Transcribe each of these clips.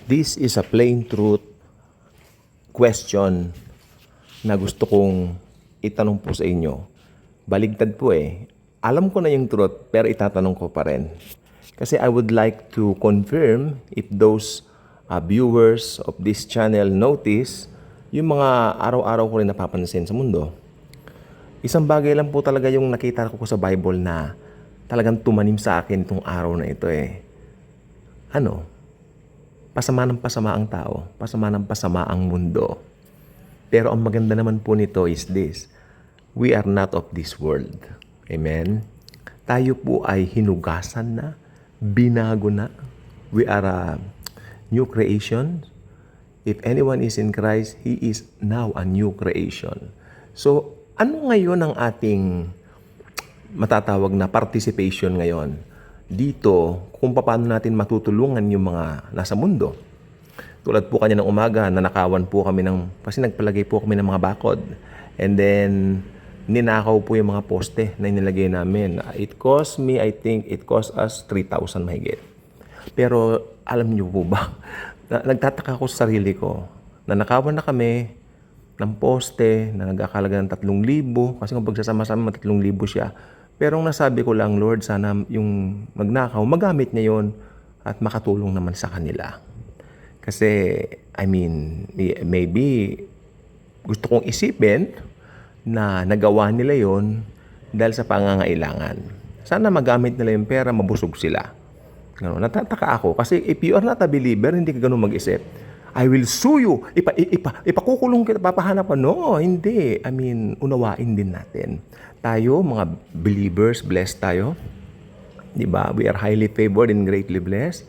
This is a plain truth question na gusto kong itanong po sa inyo. Baligtad po eh. Alam ko na yung truth, pero itatanong ko pa rin. Kasi I would like to confirm if those viewers of this channel notice yung mga araw-araw ko rin napapansin sa mundo. Isang bagay lang po talaga yung nakita ko sa Bible na talagang tumanim sa akin itong araw na ito eh. Pasama ng pasama ang tao, pasama ng pasama ang mundo. Pero ang maganda naman po nito is this: we are not of this world. Amen? Tayo po ay hinugasan na, binago na. We are a new creation. If anyone is in Christ, he is now a new creation. So, ano ngayon ang ating matatawag na participation ngayon? Dito, kung paano natin matutulungan yung mga nasa mundo. Tulad po kanya ng umaga, nanakawan po kami kasi nagpalagay po kami ng mga bakod. And then, ninakaw po yung mga poste na inilagay namin. It cost me, I think, it cost us 3,000 mahigit. Pero, alam niyo po ba, nagtataka ko sa sarili ko, nanakawan na kami ng poste na nag-akalaga ng 3,000, kasi kung pagsasama-sama, 3,000 siya. Pero ang nasabi ko lang, Lord, sana yung magnakaw, magamit niya yon at makatulong naman sa kanila. Kasi, maybe gusto kong isipin na nagawa nila yon dahil sa pangangailangan. Sana magamit nila yung pera, mabusog sila. Ganun, natataka ako. Kasi if you are not a believer, hindi ka ganun mag-isip. I will sue you. Ipakukulong kita, papahanap ka. No, hindi. Unawain din natin. Tayo, mga believers, blessed tayo. Diba? We are highly favored and greatly blessed.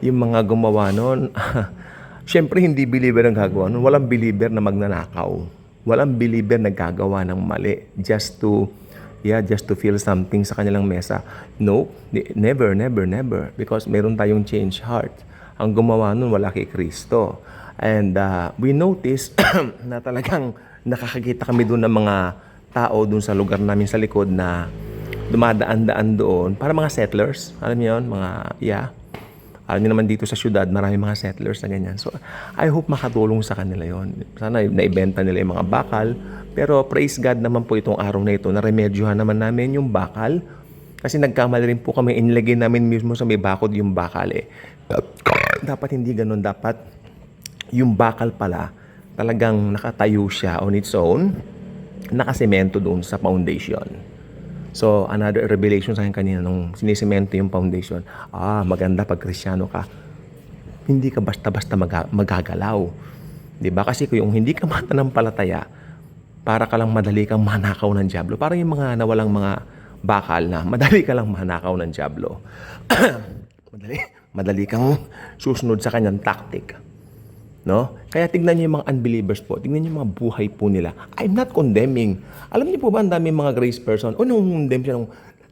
Yung mga gumawa nun, syempre hindi believer ang gagawa nun. Walang believer na magnanakaw. Walang believer na gagawa ng mali just to feel something sa kanilang mesa. No, never. Because meron tayong change heart. Ang gumawa nun, wala kay Kristo. And we notice na talagang nakakakita kami doon ng mga tao doon sa lugar namin sa likod na dumadaan-daan doon. Para mga settlers. Alam niyo yun? Alam niyo naman dito sa syudad, marami mga settlers na ganyan. So, I hope makatulong sa kanila yon. Sana naibenta nila yung mga bakal. Pero praise God naman po itong araw na ito, naremedyohan naman namin yung bakal. Kasi nagkamali rin po kami, inilagay namin mismo sa may bakod yung bakal eh. Dapat hindi ganun. Dapat yung bakal pala, talagang nakatayo siya on its own, nakasemento doon sa foundation. So, another revelation sa akin kanina nung sinisemento yung foundation. Maganda pag Kristiyano ka. Hindi ka basta-basta magagalaw. Diba? Kasi kung hindi ka mananampalataya, para ka lang madali kang manakaw ng dyablo. Parang yung mga nawalang mga bakal na madali ka lang manakaw ng dyablo. madali kang susunod sa kanyang tactic. No? Kaya tignan niyo yung mga unbelievers po. Tignan niyo yung mga buhay po nila. I'm not condemning. Alam niyo po ba ang daming mga grace person? Nung-condemn siya.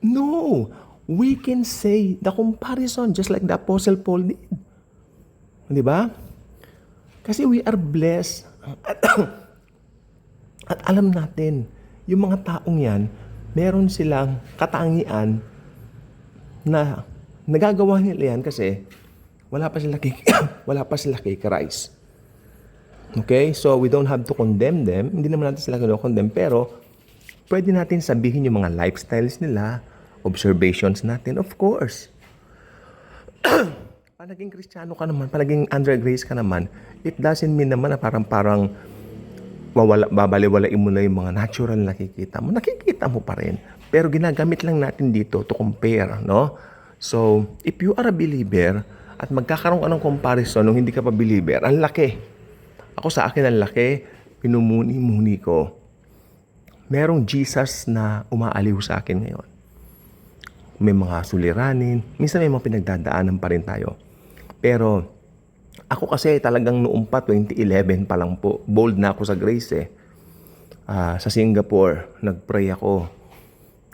No! We can say the comparison just like the Apostle Paul did. Di ba? Kasi we are blessed. At alam natin, yung mga taong yan, meron silang katangian na nagagawa nila yan kasi wala pa sila kay Christ. Okay? So, we don't have to condemn them. Hindi naman natin sila condemn. Pero, pwede natin sabihin yung mga lifestyles nila, observations natin, of course. Palaging Kristiyano ka naman, palaging under grace ka naman, it doesn't mean naman na parang babaliwalain mo na yung mga natural na nakikita mo. Nakikita mo pa rin. Pero ginagamit lang natin dito to compare, no? So, if you are a believer at magkakaroon ka ng comparison nung hindi ka pa believer, ang laki. Ako sa akin ang laki, pinumuni-muni ko. Merong Jesus na umaaliw sa akin ngayon. May mga suliranin, minsan may mga pinagdadaanan pa rin tayo. Pero, ako kasi talagang noong pa, 2011 pa lang po, bold na ako sa grace eh. Sa Singapore, nagpray ako.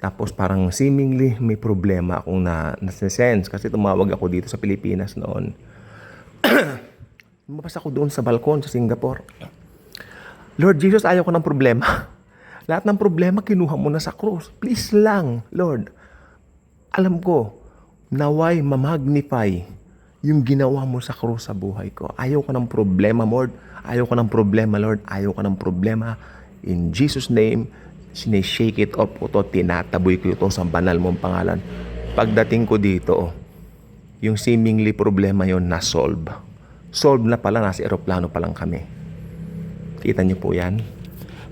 Tapos parang seemingly may problema akong na-sense kasi tumawag ako dito sa Pilipinas noon. Lumabas ako doon sa balkon sa Singapore. Lord Jesus, ayaw ko ng problema. Lahat ng problema kinuha mo na sa krus. Please lang, Lord. Alam ko, naway ma-magnify yung ginawa mo sa krus sa buhay ko. Ayaw ko ng problema, Lord. Ayaw ko ng problema, Lord. Ayaw ko ng problema. In Jesus' name, sinishake it off ko to, tinataboy ko ito sa banal mong pangalan. Pagdating ko dito, yung seemingly problema yon na-solve. Solve na pala, nasa eroplano pa lang kami. Kita niyo po yan?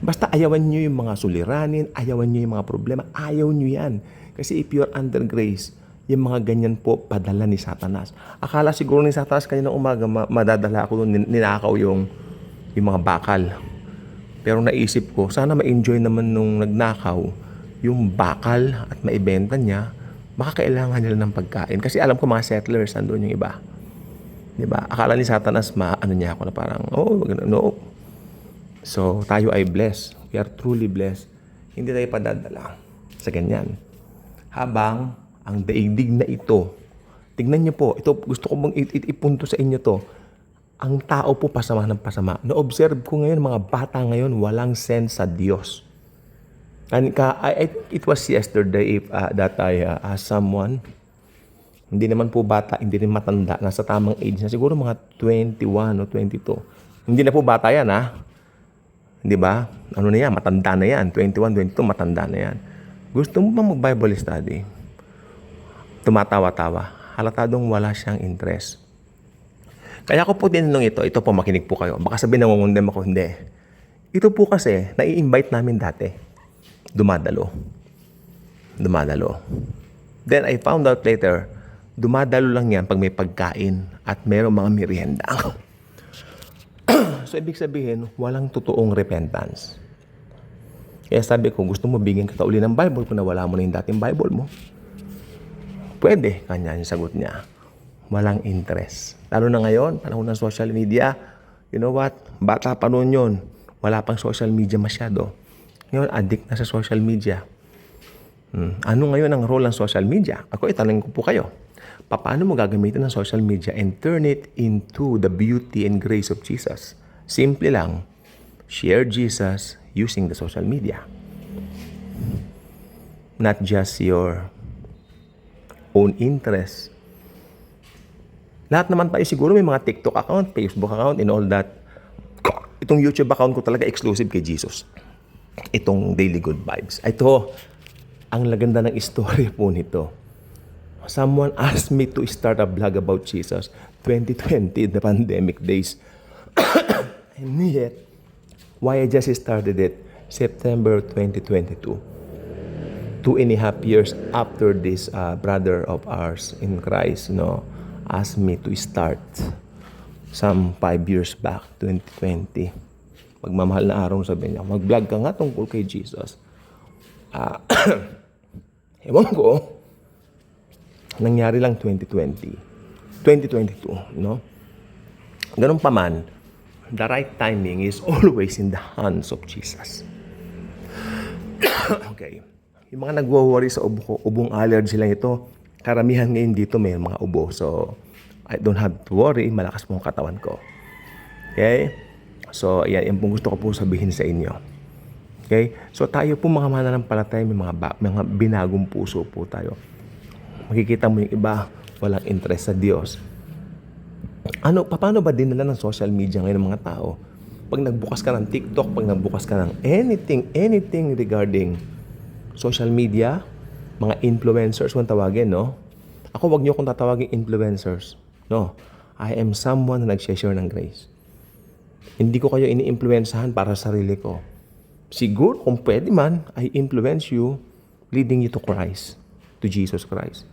Basta ayawan niyo yung mga suliranin, ayawan niyo yung mga problema, ayaw niyo yan. Kasi if you're under grace, yung mga ganyan po, padala ni Satanas. Akala siguro ni Satanas kanina umaga, madadala ako doon, ninakaw yung mga bakal. Pero naisip ko, sana ma-enjoy naman nung nagnakaw yung bakal at maibenta niya, baka kailangan nila ng pagkain. Kasi alam ko mga settlers, andun yung iba. Diba? Akala ni Satanas, ano niya ako na parang, no. So, tayo ay blessed. We are truly blessed. Hindi tayo padadala sa ganyan. Habang ang daigdig na ito, tignan niyo po, ito gusto ko bang ipunto sa inyo to. Ang tao po pasama ng pasama. Na-observe ko ngayon, mga bata ngayon, walang sense sa Diyos. It was yesterday that I asked someone, hindi naman po bata, hindi rin matanda, nasa tamang age na, siguro mga 21 o 22. Hindi na po bata yan, ha? Di ba? Ano na yan? Matanda na yan. 21, 22, matanda na yan. Gusto mo ba mag-Bible study? Tumatawa-tawa. Halatadong wala siyang interest. Kaya ko po tinanong ito po makinig po kayo. Baka sabihin nangungundem ako, hindi. Ito po kasi, nai-invite namin dati. Dumadalo. Then I found out later, dumadalo lang yan pag may pagkain at mayroong mga merienda. So, ibig sabihin, walang totoong repentance. Kaya sabi ko, gusto mo bigyan kita uli ng Bible kung nawala mo na yung dating Bible mo? Pwede, kanya yung sagot niya. Walang interest. Lalo na ngayon, panahon ng social media, you know what? Bata pa noon yun. Wala pang social media masyado. Ngayon, addict na sa social media. Ano ngayon ang role ng social media? Ako, itanong ko po kayo. Paano mo gagamitin ng social media and turn it into the beauty and grace of Jesus? Simple lang. Share Jesus using the social media. Not just your own interest. Lahat naman tayo siguro may mga TikTok account, Facebook account, and all that. Itong YouTube account ko talaga exclusive kay Jesus. Itong Daily Good Vibes. Ito, ang laganda ng istorya po nito. Someone asked me to start a vlog about Jesus. 2020, the pandemic days. And yet, why I just started it? September 2022. 2.5 years after this brother of ours in Christ, asked me to start some 5 years back, 2020. Magmamahal na araw, sabi niya, mag-vlog ka nga tungkol kay Jesus. Ewan ko, nangyari lang 2022, Ganun pa man, the right timing is always in the hands of Jesus. Okay. Yung mga nagwo-worry sa ubong allergy lang ito, karamihan ngayon dito may mga ubo. So, I don't have to worry. Malakas po ang katawan ko. Okay? So, yan pong gusto ko po sabihin sa inyo. Okay? So, tayo po mga mananampalataya, may mga binagong puso po tayo. Makikita mo yung iba, walang interest sa Diyos. Paano ba dinala ng social media ngayon ng mga tao? Pag nagbukas ka ng TikTok, pag nagbukas ka ng anything regarding social media, mga influencers kung tawagin, no? Ako, wag niyo akong tatawagin influencers. No. I am someone na nag-share ng grace. Hindi ko kayo ini-influensahan para sa sarili ko. Siguro, kung pwede man, I influence you, leading you to Christ, to Jesus Christ.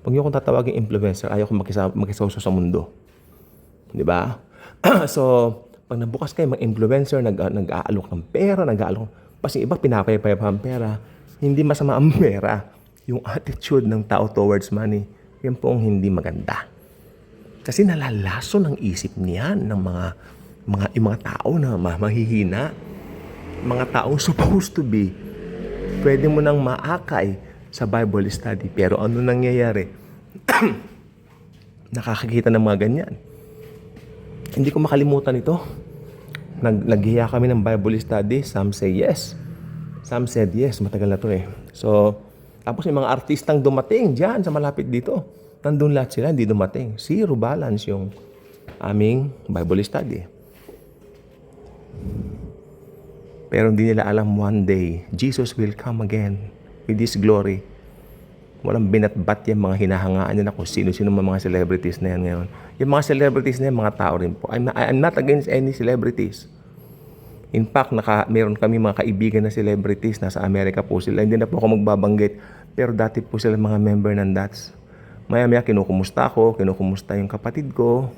Wag niyo akong tatawagin influencer, ayaw ko makisawso sa mundo. Di ba? So, pag nabukas kayo, mga influencer, nag-aalok ng pera, kasi iba pinapayapaya pa ang pera. Hindi masama ang pera. Yung attitude ng tao towards money, yan po ang hindi maganda. Kasi nalalaso ng isip niyan ng mga tao na mahihina. Mga taong supposed to be, pwede mo nang maakay sa Bible study. Pero ano nangyayari? Nakakakita ng mga ganyan. Hindi ko makalimutan ito. Naghiya kami ng Bible study. Some say yes. Some said yes. Matagal na to eh. So, tapos may mga artistang dumating dyan sa malapit dito. nandun lahat sila, hindi dumating. Zero balance yung aming Bible study. Pero hindi nila alam one day, Jesus will come again with His glory. Walang binatbat yung mga hinahangaan nila kung sino-sino mga celebrities na yan ngayon. Yung mga celebrities na yan, mga tao rin po. I'm not against any celebrities. In fact, meron kami mga kaibigan na celebrities, nasa Amerika po sila. Hindi na po ako magbabanggit, pero dati po sila mga member ng DATS. Maya-maya kinukumusta ako, kinukumusta yung kapatid ko.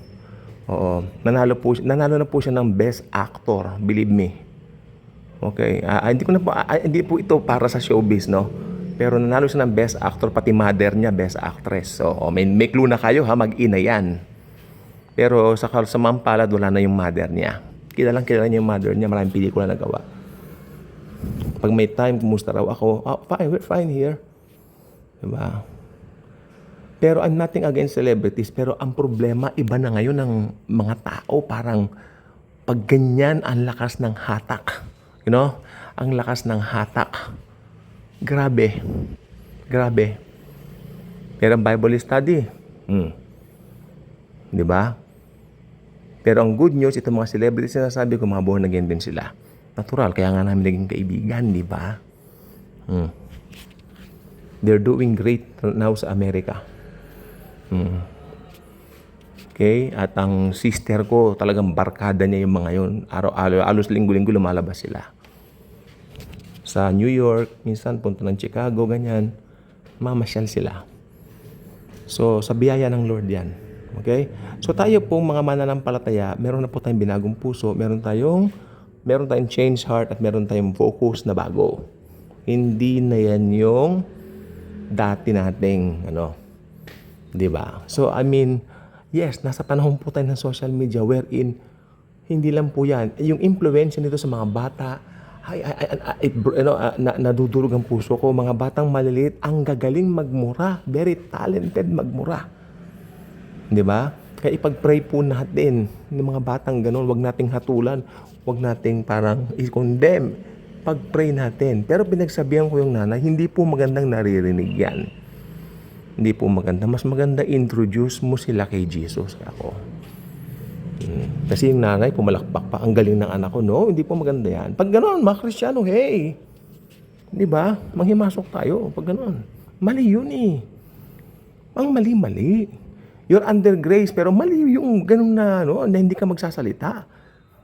Oo, nanalo na po siya ng Best Actor, believe me. Okay, hindi po ito para sa showbiz, no? Pero nanalo siya ng Best Actor, pati mother niya Best Actress. So, may clue na kayo ha, mag-ina yan. Pero sa mampalad, wala na yung mother niya. Kilala niya yung mother niya, maraming pelikula na gawa. Pag may time, kumusta raw ako, fine, we're fine here. Diba? Pero I'm nothing against celebrities, pero ang problema, iba na ngayon ng mga tao, parang pag ganyan, ang lakas ng hatak. You know? Ang lakas ng hatak. Grabe. Grabe. Pero ang Bible study, di ba? Pero ang good news, itong mga celebrities na sabi ko, mga born again din sila. Natural, kaya nga namin naging kaibigan, di ba? They're doing great now sa Amerika. Okay? At ang sister ko, talagang barkada niya yung mga yun. Alos linggo-linggo lumalabas sila. Sa New York, minsan punta ng Chicago, ganyan. Mamasyal sila. So, sa biyaya ng Lord yan. Okay? So, tayo pong mga mananampalataya, meron na po tayong binagong puso, meron tayong change heart, at meron tayong focus na bago. Hindi na yan yung dati nating, di ba? So, I mean, yes, nasa panahon po tayo ng social media wherein hindi lang po yan. Yung influence nito sa mga bata, nadudurog ang puso ko. Mga batang maliliit, ang gagaling magmura. Very talented magmura. Di ba? Kaya ipag-pray po natin ng mga batang ganun. Huwag nating hatulan. Huwag nating parang i-condemn. Pag-pray natin. Pero pinagsabihan ko yung nanay, hindi po magandang naririnig yan. Hindi po maganda. Mas maganda introduce mo sila kay Jesus. Ako. Kasi yung nanay, pumalakpak pa. Ang galing ng anak ko. No, hindi po maganda yan. Pag gano'n, mga Kristiyano, hey. Di ba? Manghimasok tayo. Pag gano'n. Mali yun eh. Ang mali-mali. You're under grace, pero mali yung gano'n na hindi ka magsasalita.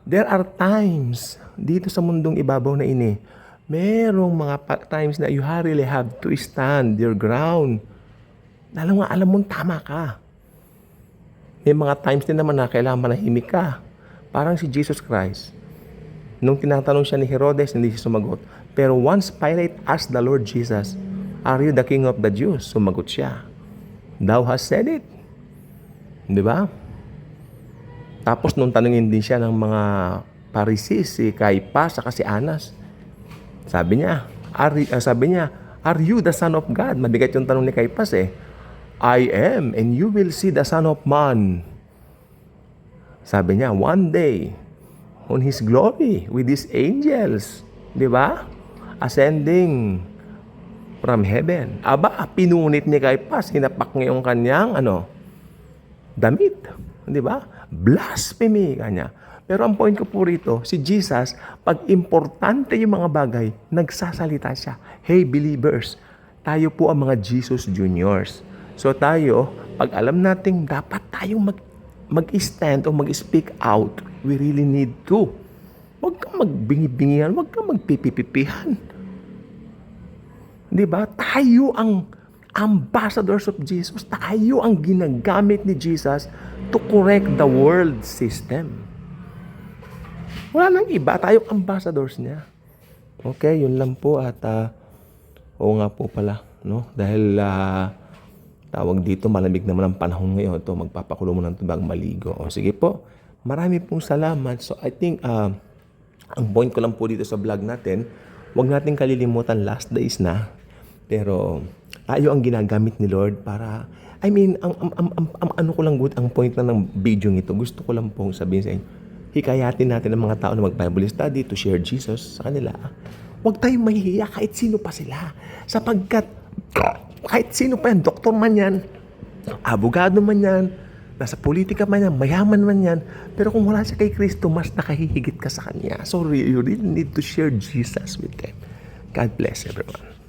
There are times dito sa mundong ibabaw na ini, merong mga times na you really have to stand your ground. Dahil nga alam mong tama ka. May mga times din naman na kailangan manahimik ka. Parang si Jesus Christ. Nung tinatanong siya ni Herodes, hindi siya sumagot. Pero once Pilate asked the Lord Jesus, "Are you the King of the Jews?" Sumagot siya. "Thou hast said it." Di ba? Tapos nung tanungin din siya ng mga Pharisees, si Caiaphas, saka si Anas. Sabi niya, "Are you the Son of God?" Mabigat yung tanong ni Caiaphas eh. "I am, and you will see the Son of Man." Sabi niya, one day, on His glory, with His angels, di ba? Ascending from heaven. Aba, pinunit ni Caiaphas, hinapak niya yung kanyang, damit. Di ba? Blasphemy, kanya. Pero ang point ko po rito, si Jesus, pag importante yung mga bagay, nagsasalita siya. Hey, believers, tayo po ang mga Jesus Juniors. So tayo, pag alam natin dapat tayong mag-stand o mag-speak out, we really need to. Huwag kang magbingi-bingihan, huwag kang magpipipipihan. Di ba? Tayo ang ambassadors of Jesus. Tayo ang ginagamit ni Jesus to correct the world system. Wala nang iba, tayong ambassadors niya. Okay, yun lang po at oo nga po pala, no? Dahil tawag dito, malamig naman ang panahon ngayon. Ito, magpapakulo mo ng tubig, maligo. O sige po, marami pong salamat. So I think, ang point ko lang po dito sa vlog natin, huwag natin kalilimutan, last days na. Pero tayo ang ginagamit ni Lord para, ano ko lang good, ang point na ng video nito, gusto ko lang pong sabihin sa inyo, hikayatin natin ang mga tao na mag-Bible study to share Jesus sa kanila. Huwag tayong mahihiya kahit sino pa sila. Sapagkat kahit sino pa yan, doktor man yan, abogado man yan, nasa politika man yan, mayaman man yan, pero kung wala siya kay Kristo, mas nakahihigit ka sa Kanya. So you really need to share Jesus with them. God bless everyone.